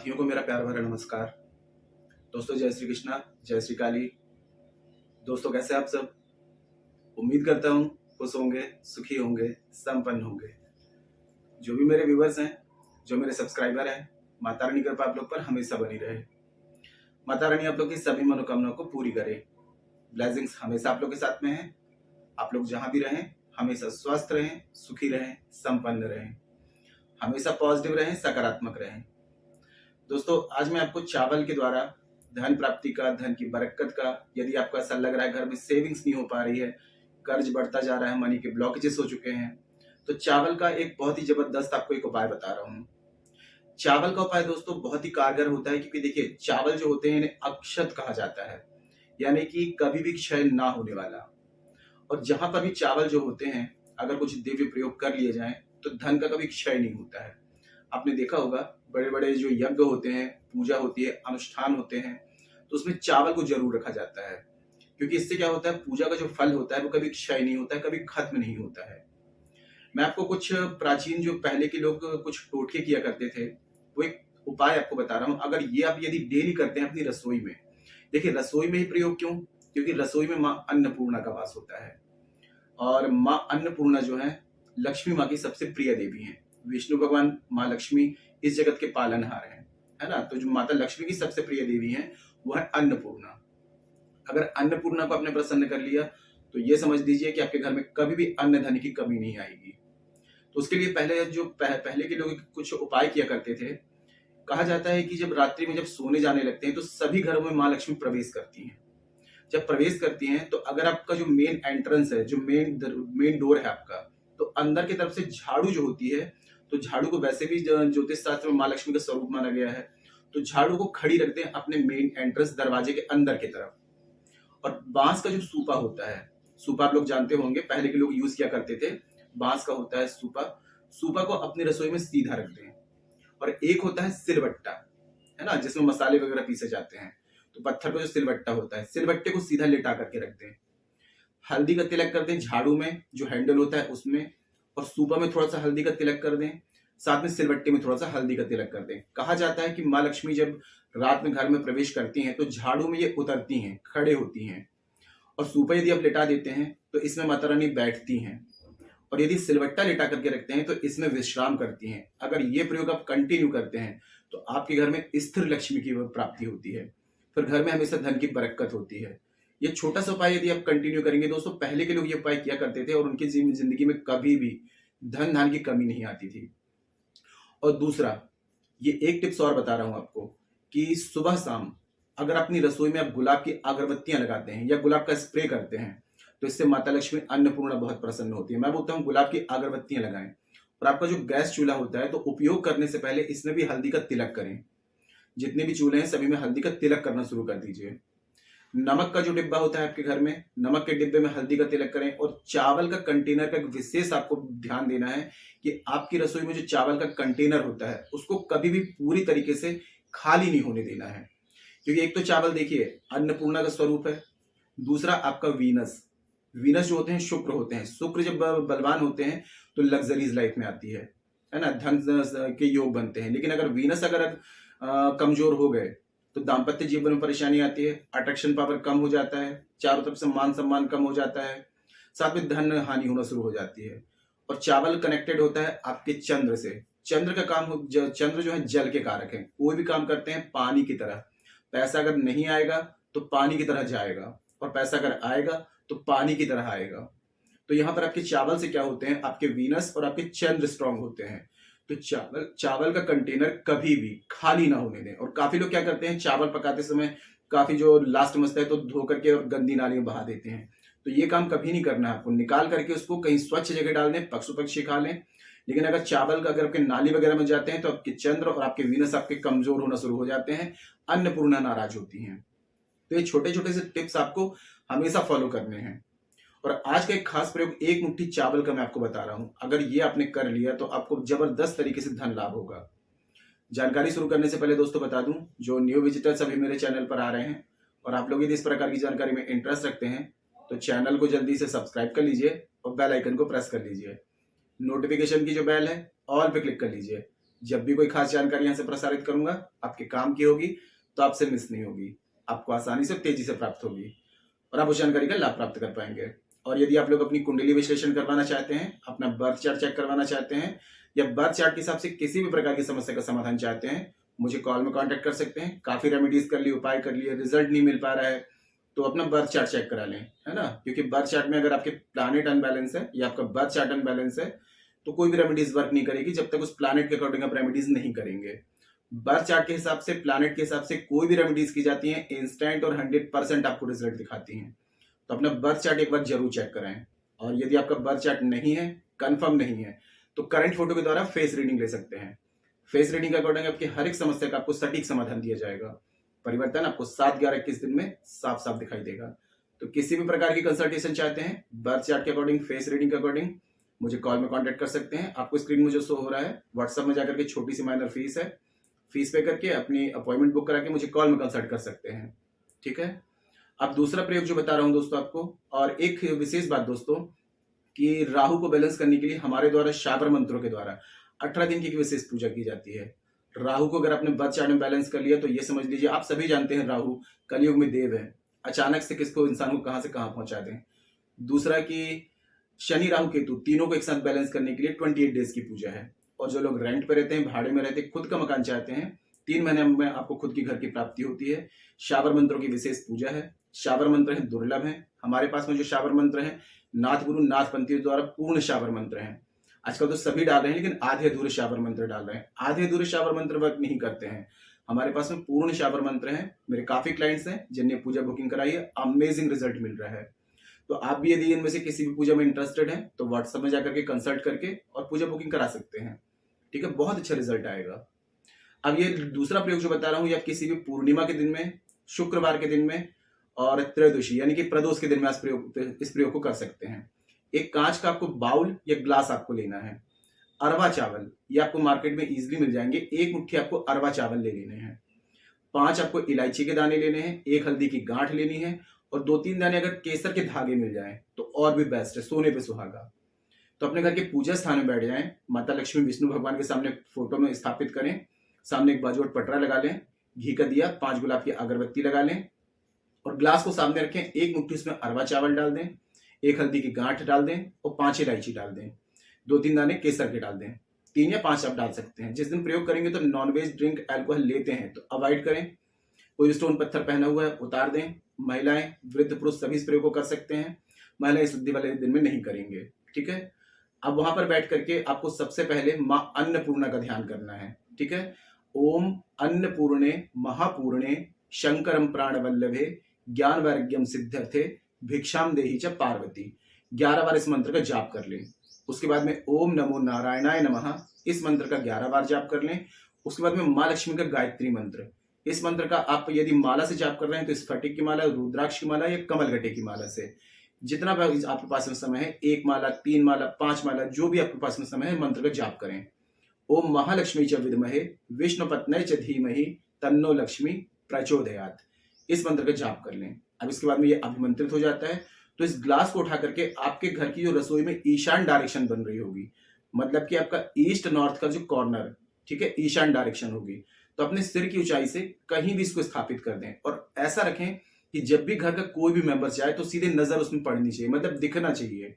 साथियों को मेरा प्यार भरा नमस्कार। दोस्तों जय श्री कृष्णा, जय श्री काली। दोस्तों कैसे आप सब? उम्मीद करता हूँ खुश होंगे, सुखी होंगे, संपन्न होंगे। जो भी मेरे व्यूवर्स हैं, जो मेरे सब्सक्राइबर हैं, माता रानी कृपा आप लोग पर हमेशा बनी रहे। माता रानी आप लोग की सभी मनोकामनाओं को पूरी करे। ब्लेसिंग्स हमेशा आप लोग के साथ में है। आप लोग जहां भी रहें हमेशा स्वस्थ रहें, सुखी रहें, संपन्न रहें, हमेशा पॉजिटिव रहें, सकारात्मक रहें। दोस्तों आज मैं आपको चावल के द्वारा धन प्राप्ति का, धन की बरकत का, यदि आपको ऐसा लग रहा है घर में सेविंग्स नहीं हो पा रही है, कर्ज बढ़ता जा रहा है, मनी के ब्लॉकेजेस हो चुके हैं, तो चावल का एक बहुत ही जबरदस्त आपको एक उपाय बता रहा हूँ। चावल का उपाय दोस्तों बहुत ही कारगर होता है, क्योंकि देखिए चावल जो होते हैं इन्हें अक्षत कहा जाता है, यानी कि कभी भी क्षय ना होने वाला। और जहां पर भी चावल जो होते हैं अगर कुछ दिव्य प्रयोग कर लिए जाएं तो धन का कभी क्षय नहीं होता है। आपने देखा होगा बड़े बड़े जो यज्ञ होते हैं, पूजा होती है, अनुष्ठान होते हैं, तो उसमें चावल को जरूर रखा जाता है, क्योंकि इससे क्या होता है, पूजा का जो फल होता है वो कभी क्षय नहीं होता है, कभी खत्म नहीं होता है। मैं आपको कुछ प्राचीन जो पहले के लोग कुछ टोटके किया करते थे, वो एक उपाय आपको बता रहा हूँ। अगर ये आप यदि डेली करते हैं अपनी रसोई में, देखिए रसोई में ही प्रयोग क्यों, क्योंकि रसोई में माँ अन्नपूर्णा का वास होता है। और माँ अन्नपूर्णा जो है लक्ष्मी माँ की सबसे प्रिय देवी है। विष्णु भगवान माँ लक्ष्मी इस जगत के पालनहार है ना। तो जो माता लक्ष्मी की सबसे प्रिय देवी है वो है अन्नपूर्णा। अगर अन्नपूर्णा को आपने प्रसन्न कर लिया तो ये समझ लीजिए कि आपके घर में कभी भी अन्न धन की कमी नहीं आएगी। तो उसके लिए पहले जो पहले के लोग कुछ उपाय किया करते थे। कहा जाता है कि जब रात्रि में जब सोने जाने लगते हैं तो सभी घरों में माँ लक्ष्मी प्रवेश करती हैं। जब प्रवेश करती हैं तो अगर आपका जो मेन एंट्रेंस है, जो मेन डोर है आपका, तो अंदर की तरफ से झाड़ू जो होती है, तो झाड़ू को वैसे भी ज्योतिष शास्त्र में माँ लक्ष्मी का स्वरूप माना गया है, तो झाड़ू को खड़ी रखते हैं अपने मेन एंट्रेंस दरवाजे के अंदर की तरफ। और बांस का जो सूपा होता है, सूपा आप लोग जानते होंगे, पहले के लोग यूज किया करते थे, बांस का होता है सूपा। सूपा को अपनी रसोई में सीधा रख दें। और एक होता है सिलबट्टा, है ना, जिसमें मसाले वगैरह पीसे जाते हैं, तो पत्थर का जो सिलबट्टा होता है, सिलबट्टे को सीधा लेटा करके रख दें। हल्दी का तिलक कर दें झाड़ू में, जो हैंडल होता है उसमें, और सूपा में थोड़ा सा हल्दी का तिलक कर दें, साथ में सिलबट्टे में थोड़ा सा हल्दी का तिलक कर दें। कहा जाता है कि माँ लक्ष्मी जब रात में घर में प्रवेश करती हैं तो झाड़ू में ये उतरती हैं, खड़े होती हैं। और सूपा यदि आप लेटा देते हैं तो इसमें माता रानी बैठती हैं। और यदि सिलबट्टा लेटा करके रखते हैं तो इसमें विश्राम करती हैं। अगर ये प्रयोग आप कंटिन्यू करते हैं तो आपके घर में स्थिर लक्ष्मी की प्राप्ति होती है, फिर घर में हमेशा धन की बरकत होती है। ये छोटा सा उपाय यदि आप कंटिन्यू करेंगे दोस्तों, पहले के लोग ये उपाय किया करते थे और उनकी जिंदगी में कभी भी धन धान की कमी नहीं आती थी। और दूसरा, ये एक टिप्स और बता रहा हूं आपको कि सुबह शाम अगर अपनी रसोई में आप गुलाब की अगरबत्तियां लगाते हैं या गुलाब का स्प्रे करते हैं तो इससे माता लक्ष्मी अन्नपूर्णा बहुत प्रसन्न होती है। मैं बोलता हूँ गुलाब की अगरबत्तियां लगाएं। और आपका जो गैस चूल्हा होता है तो उपयोग करने से पहले इसमें भी हल्दी का तिलक करें। जितने भी चूल्हे हैं सभी में हल्दी का तिलक करना शुरू कर दीजिए। नमक का जो डिब्बा होता है आपके घर में, नमक के डिब्बे में हल्दी का तिलक करें। और चावल का कंटेनर का एक विशेष आपको ध्यान देना है कि आपकी रसोई में जो चावल का कंटेनर होता है उसको कभी भी पूरी तरीके से खाली नहीं होने देना है, क्योंकि एक तो चावल देखिए अन्नपूर्णा का स्वरूप है, दूसरा आपका वीनस वीनस जो होते हैं शुक्र होते हैं। शुक्र जब बलवान होते हैं तो लग्जरीज लाइफ में आती है ना, धन के योग बनते हैं। लेकिन अगर वीनस अगर कमजोर हो गए तो दाम्पत्य जीवन में परेशानी आती है, अट्रैक्शन पावर कम हो जाता है, चारों तरफ से मान सम्मान कम हो जाता है, साथ में धन हानि होना शुरू हो जाती है। और चावल कनेक्टेड होता है आपके चंद्र से। चंद्र का काम चंद्र जो है जल के कारक है, कोई भी काम करते हैं पानी की तरह। पैसा अगर नहीं आएगा तो पानी की तरह जाएगा, और पैसा अगर आएगा तो पानी की तरह आएगा। तो यहाँ पर आपके चावल से क्या होते हैं, आपके वीनस और आपके चंद्र स्ट्रांग होते हैं। तो चावल का कंटेनर कभी भी खाली ना होने दें। और काफी लोग क्या करते हैं, चावल पकाते समय काफी जो लास्ट बचता है तो धो करके और गंदी नाली में बहा देते हैं। तो ये काम कभी नहीं करना है आपको। निकाल करके उसको कहीं स्वच्छ जगह डाल दें, पशु पक्षी खा लें। लेकिन अगर चावल का अगर आपके नाली वगैरह में जाते हैं तो आपके चंद्र और आपके वीनस आपके कमजोर होना शुरू हो जाते हैं, अन्नपूर्णा नाराज होती हैं। तो ये छोटे छोटे से टिप्स आपको हमेशा फॉलो करने हैं। और आज का एक खास प्रयोग एक मुट्ठी चावल का मैं आपको बता रहा हूं। अगर ये आपने कर लिया तो आपको जबरदस्त तरीके से धन लाभ होगा। जानकारी शुरू करने से पहले दोस्तों बता दूं, जो न्यू विजिटर्स अभी मेरे चैनल पर आ रहे हैं और आप लोग यदि इस प्रकार की जानकारी में इंटरेस्ट रखते हैं तो चैनल को जल्दी से सब्सक्राइब कर लीजिए और बेल आइकन को प्रेस कर लीजिए। नोटिफिकेशन की जो बेल है ऑल पे क्लिक कर लीजिए, जब भी कोई खास जानकारी यहाँ से प्रसारित करूंगा आपके काम की होगी, तो आपसे मिस नहीं होगी, आपको आसानी से तेजी से प्राप्त होगी और आप उस जानकारी का लाभ प्राप्त कर पाएंगे। और यदि आप लोग अपनी कुंडली विश्लेषण करवाना चाहते हैं, अपना बर्थ चार्ट चेक करवाना चाहते हैं या बर्थ चार्ट के हिसाब से किसी भी प्रकार की समस्या का समाधान चाहते हैं, मुझे कॉल में कांटेक्ट कर सकते हैं। काफी रेमेडीज कर लिए, उपाय कर लिए, रिजल्ट नहीं मिल पा रहा है, तो अपना बर्थ चार्ट चेक करा लें, है ना। क्योंकि बर्थ चार्ट में अगर आपके प्लैनेट अनबैलेंस है या आपका बर्थ चार्ट अनबैलेंस है, तो कोई भी रेमेडीज वर्क नहीं करेगी जब तक उस प्लैनेट के अकॉर्डिंग आप रेमेडीज नहीं करेंगे। बर्थ चार्ट के हिसाब से, प्लैनेट के हिसाब से कोई भी रेमेडीज की जाती है इंस्टेंट और 100% आपको रिजल्ट दिखाती हैं। तो अपना बर्थ चार्ट एक बार जरूर चेक कराएं। और यदि आपका बर्थ चार्ट नहीं है, कंफर्म नहीं है, तो करंट फोटो के द्वारा फेस रीडिंग ले सकते हैं। फेस रीडिंग के अकॉर्डिंग आपकी हर एक समस्या का आपको सटीक समाधान दिया जाएगा। परिवर्तन आपको 7, 11, 21 दिन में साफ साफ दिखाई देगा। तो किसी भी प्रकार की कंसल्टेशन चाहते हैं बर्थ चार्ट के अकॉर्डिंग, फेस रीडिंग के अकॉर्डिंग, मुझे कॉल में कांटेक्ट कर सकते हैं। आपको स्क्रीन में जो शो हो रहा है, व्हाट्सएप में जाकर के छोटी सी माइनर फीस है, फीस पे करके अपनी अपॉइंटमेंट बुक करा के मुझे कॉल में कंसल्ट कर सकते हैं। ठीक है। अब दूसरा प्रयोग जो बता रहा हूं दोस्तों आपको, और एक विशेष बात दोस्तों, कि राहु को बैलेंस करने के लिए हमारे द्वारा शाबर मंत्रों के द्वारा 18 दिन की एक विशेष पूजा की जाती है। राहु को अगर आपने बर्थ चार्ट में बैलेंस कर लिया तो ये समझ लीजिए, आप सभी जानते हैं राहु कलयुग में देव है, अचानक से किसको, इंसान को कहां से कहां पहुंचा दें। दूसरा कि शनि राहु केतु तीनों को एक साथ बैलेंस करने के लिए 28 डेज की पूजा है। और जो लोग रेंट पे रहते हैं, भाड़े में रहते हैं, खुद का मकान चाहते हैं, 3 महीने में आपको खुद की घर की प्राप्ति होती है। शाबर मंत्रों की विशेष पूजा है। शाबर मंत्र है, दुर्लभ है। हमारे पास में जो शाबर मंत्र है, नाथ गुरु नाथ पंथी द्वारा पूर्ण शाबर मंत्र है। आजकल तो सभी डाल रहे हैं, लेकिन आधे अधूरे शाबर मंत्र डाल रहे हैं। आधे अधूरे शाबर मंत्र वर्क नहीं करते हैं। हमारे पास में पूर्ण शाबर मंत्र है। मेरे काफी क्लाइंट्स हैं जिनने पूजा बुकिंग कराई है, अमेजिंग रिजल्ट मिल रहा है। तो आप भी यदि इनमें से किसी भी पूजा में इंटरेस्टेड हैं, तो व्हाट्सएप में जाकर के कंसल्ट करके और पूजा बुकिंग करा सकते हैं। ठीक है, बहुत अच्छा रिजल्ट आएगा। अब ये दूसरा प्रयोग जो बता रहा हूँ, या किसी भी पूर्णिमा के दिन में, शुक्रवार के दिन में और त्रयोदशी यानी कि प्रदोष के दिन में इस प्रयोग को कर सकते हैं। एक कांच का आपको बाउल या ग्लास आपको लेना है। अरवा चावल, ये आपको मार्केट में इजीली मिल जाएंगे। एक मुट्ठी आपको अरवा चावल ले लेने हैं। 5 आपको इलायची के दाने लेने हैं। 1 हल्दी की गांठ लेनी है और 2-3 दाने अगर केसर के धागे मिल जाएं तो और भी बेस्ट है, सोने पे सुहागा। तो अपने घर के पूजा स्थान में बैठ जाएं, माता लक्ष्मी विष्णु भगवान के सामने फोटो में स्थापित करें। सामने एक बाजू पटरा लगा लें, घी का दिया, 5 गुलाब की अगरबत्ती लगा लें और ग्लास को सामने रखें। 1 मुट्ठी उसमें अरवा चावल डाल दें, 1 हल्दी की गांठ डाल दें और 5 इलायची डाल दें। 2-3 दाने केसर के डाल दें। 3 या 5 आप डाल सकते हैं। जिस दिन प्रयोग करेंगे तो नॉनवेज ड्रिंक अल्कोहल लेते हैं तो अवॉइड करें। कोई स्टोन पत्थर पहना हुआ है उतार दें। महिलाएं, वृद्ध, पुरुष सभी इस प्रयोग को कर सकते हैं। महिलाएं शुद्धि वाले दिन में नहीं करेंगे। ठीक है। अब वहां पर बैठ करके आपको सबसे पहले मां अन्नपूर्णा का ध्यान करना है। ठीक है। ओम अन्नपूर्णे महापूर्णे शंकरम प्राणवल्लभे ज्ञान वैराग्यम सिद्ध्यर्थे भिक्षाम देहि च पार्वती। 11 बार इस मंत्र का जाप कर लें। उसके बाद में ओम नमो नारायणाय नमः, इस मंत्र का 11 बार जाप कर लें। उसके बाद में मां लक्ष्मी का गायत्री मंत्र, इस मंत्र का आप यदि माला से जाप कर रहे हैं तो स्फटिक की माला, रुद्राक्ष की माला या कमलगट्टे की माला से, जितना आपके पास में समय है, 1 माला, 3 माला, 5 माला, जो भी आपके पास में समय है, मंत्र का जाप करें। ओम महालक्ष्मी च विद्महे विष्णुपत्न्यै च धीमहि तन्नो लक्ष्मी प्रचोदयात्, इस मंत्र का जाप कर लें। अब इसके बाद में ये अभिमंत्रित हो जाता है। तो इस ग्लास को उठा करके आपके घर की जो रसोई में ईशान डायरेक्शन बन रही होगी, मतलब कि आपका ईस्ट नॉर्थ का जो कॉर्नर, ठीक है, ईशान डायरेक्शन होगी, तो अपने सिर की ऊंचाई से कहीं भी इसको स्थापित कर दें और ऐसा रखें कि जब भी घर का कोई भी मेंबर जाए तो सीधे नजर उसमें पड़नी चाहिए, मतलब दिखना चाहिए।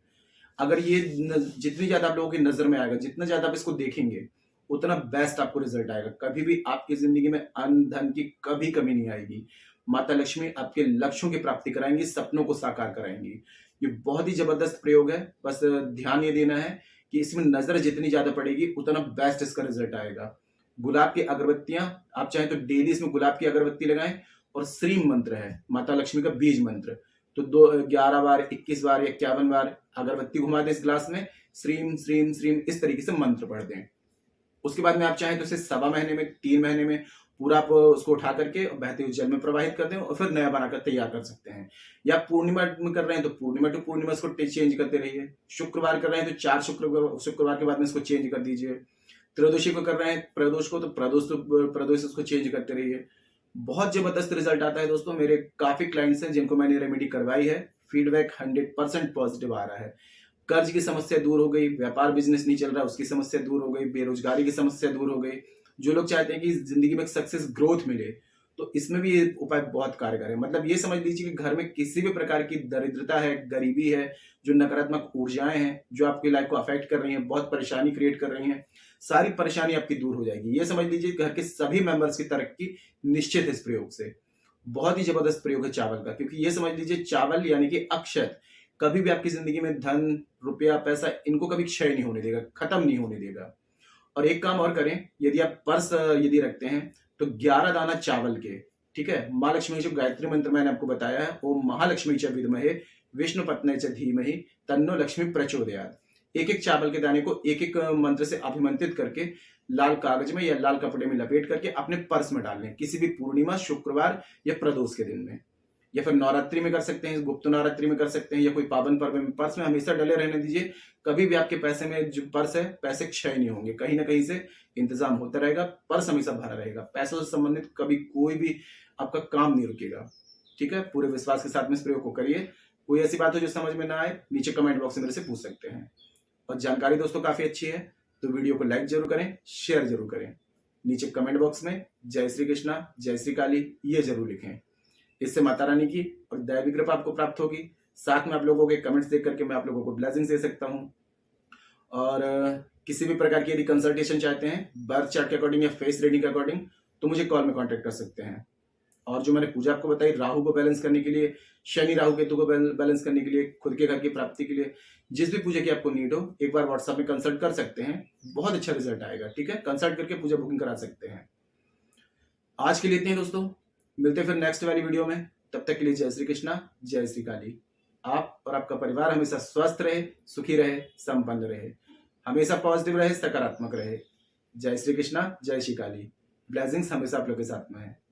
अगर ये जितनी ज्यादा आप लोगों की नजर में आएगा, जितना ज्यादा आप इसको देखेंगे, उतना बेस्ट आपको रिजल्ट आएगा। कभी भी आपकी जिंदगी में अन्न धन की कभी कमी नहीं आएगी। माता लक्ष्मी आपके लक्ष्यों की प्राप्ति कराएंगी, सपनों को साकार कराएंगी। ये बहुत ही जबरदस्त प्रयोग है। बस ध्यान ये देना है कि इसमें नजर जितनी ज्यादा पड़ेगी उतना बेस्ट इसका रिजल्ट आएगा। गुलाब की अगरबत्तियां, आप चाहें तो डेली इसमें गुलाब की अगरबत्ती लगाएं। और श्रीम मंत्र है, माता लक्ष्मी का बीज मंत्र, तो 11 बार, 21 बार या 51 बार अगरबत्ती घुमा दें इस ग्लास में, श्रीम श्रीम श्रीम, इस तरीके से मंत्र पढ़ दें। उसके बाद में आप चाहें तो इसे 1.25 महीने में, 3 महीने में पूरा आप उसको उठा करके बहते हुए जल में प्रवाहित कर दें और फिर नया बनाकर तैयार कर सकते हैं। या पूर्णिमा में कर रहे हैं तो पूर्णिमा टू पूर्णिमा इसको चेंज करते रहिए। शुक्रवार कर रहे हैं तो 4 शुक्रवार के बाद में इसको चेंज कर दीजिए। त्रयोदशी को कर रहे हैं, प्रदोष को, तो प्रदोष उसको चेंज करते रहिए। बहुत जबरदस्त रिजल्ट आता है दोस्तों। मेरे काफी क्लाइंट्स हैं जिनको मैंने रेमेडी करवाई है, फीडबैक 100% पॉजिटिव आ रहा है। कर्ज की समस्या दूर हो गई, व्यापार बिजनेस नहीं चल रहा उसकी समस्या दूर हो गई, बेरोजगारी की समस्या दूर हो गई। जो लोग चाहते हैं कि जिंदगी में सक्सेस ग्रोथ मिले, तो इसमें भी ये उपाय बहुत कारगर है। मतलब ये समझ लीजिए कि घर में किसी भी प्रकार की दरिद्रता है, गरीबी है, जो नकारात्मक ऊर्जाएं हैं जो आपकी लाइफ को अफेक्ट कर रही हैं, बहुत परेशानी क्रिएट कर रही हैं, सारी परेशानी आपकी दूर हो जाएगी। ये समझ लीजिए घर के सभी मेंबर्स की तरक्की निश्चित है इस प्रयोग से। बहुत ही जबरदस्त प्रयोग है चावल का, क्योंकि ये समझ लीजिए चावल यानी कि अक्षत कभी भी आपकी जिंदगी में धन, रुपया, पैसा इनको कभी क्षय नहीं होने देगा, खत्म नहीं होने देगा। और एक काम और करें, यदि आप पर्स यदि रखते हैं तो 11 दाना चावल के, ठीक है, माँ लक्ष्मी जो गायत्री मंत्र मैंने आपको बताया है, ओम महालक्ष्मी च विद्महे विष्णु पत्नी च धीमहि तन्नो लक्ष्मी प्रचोदयात्, एक एक चावल के दाने को एक एक मंत्र से अभिमंत्रित करके लाल कागज में या लाल कपड़े में लपेट करके अपने पर्स में डाल लें, किसी भी पूर्णिमा, शुक्रवार या प्रदोष के दिन में, या फिर नवरात्रि में कर सकते हैं, गुप्त नवरात्रि में कर सकते हैं, या कोई पावन पर्व में पर्स में हमेशा डले रहने दीजिए। कभी भी आपके पैसे में जो पर्स है, पैसे क्षय नहीं होंगे, कहीं ना कहीं से इंतजाम होता रहेगा, पर्स हमेशा भरा रहेगा, पैसों से संबंधित कभी कोई भी आपका काम नहीं रुकेगा। ठीक है, पूरे विश्वास के साथ में इस प्रयोग को करिए। कोई ऐसी बात हो जो समझ में ना आए, नीचे कमेंट बॉक्स में मेरे से पूछ सकते हैं। और जानकारी दोस्तों काफी अच्छी है तो वीडियो को लाइक जरूर करें, शेयर जरूर करें। नीचे कमेंट बॉक्स में जय श्री कृष्णा, जय श्री काली ये जरूर लिखें। इससे माता रानी की और दैवी कृपा आपको प्राप्त होगी। साथ में आप लोगों के कमेंट्स देख करके मैं आप लोगों को ब्लेसिंग्स दे सकता हूं। और किसी भी प्रकार की यदि कंसल्टेशन चाहते हैं बर्थ चार्ट के अकॉर्डिंग या फेस रीडिंग के अकॉर्डिंग, तो मुझे कॉल में कांटेक्ट कर सकते हैं। और जो मैंने पूजा आपको बताई, राहु को बैलेंस करने के लिए, शनि राहु केतु को बैलेंस करने के लिए, खुद के घर की प्राप्ति के लिए, जिस भी पूजा की आपको नीड हो, एक बार व्हाट्सएप में कंसल्ट कर सकते हैं, बहुत अच्छा रिजल्ट आएगा। ठीक है, कंसल्ट करके पूजा बुकिंग करा सकते हैं। आज के लिए इतने ही दोस्तों, मिलते हैं फिर नेक्स्ट वाली वीडियो में। तब तक के लिए जय श्री कृष्णा, जय श्री काली। आप और आपका परिवार हमेशा स्वस्थ रहे, सुखी रहे, संपन्न रहे, हमेशा पॉजिटिव रहे, सकारात्मक रहे। जय श्री कृष्णा, जय श्री काली। ब्लेसिंग्स हमेशा आप लोग के साथ में है।